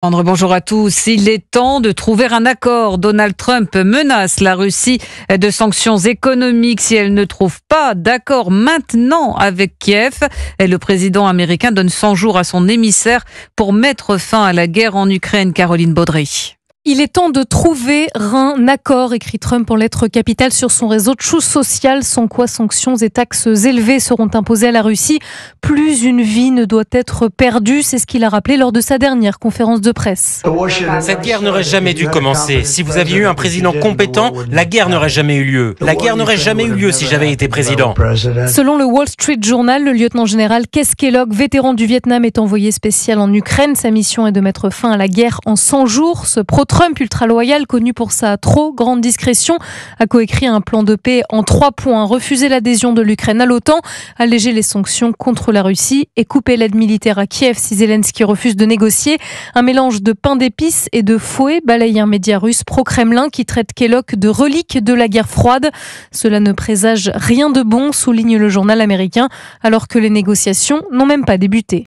Bonjour à tous. Il est temps de trouver un accord. Donald Trump menace la Russie de sanctions économiques si elle ne trouve pas d'accord maintenant avec Kiev. Et le président américain donne 100 jours à son émissaire pour mettre fin à la guerre en Ukraine. Caroline Baudry. Il est temps de trouver un accord, écrit Trump en lettres capitales sur son réseau Truth Social, sans quoi sanctions et taxes élevées seront imposées à la Russie. Plus une vie ne doit être perdue, c'est ce qu'il a rappelé lors de sa dernière conférence de presse. Cette guerre n'aurait jamais dû commencer. Si vous aviez eu un président compétent, la guerre n'aurait jamais eu lieu. La guerre n'aurait jamais eu lieu si j'avais été président. Selon le Wall Street Journal, le lieutenant-général Keith Kellogg, vétéran du Vietnam, est envoyé spécial en Ukraine. Sa mission est de mettre fin à la guerre en 100 jours. Ce pro-Trump ultra-loyal, connu pour sa trop grande discrétion, a coécrit un plan de paix en 3 points. Refuser l'adhésion de l'Ukraine à l'OTAN, alléger les sanctions contre la Russie et couper l'aide militaire à Kiev si Zelensky refuse de négocier. Un mélange de pain d'épices et de fouet balaye un média russe pro-Kremlin qui traite Kellogg de relique de la guerre froide. Cela ne présage rien de bon, souligne le journal américain, alors que les négociations n'ont même pas débuté.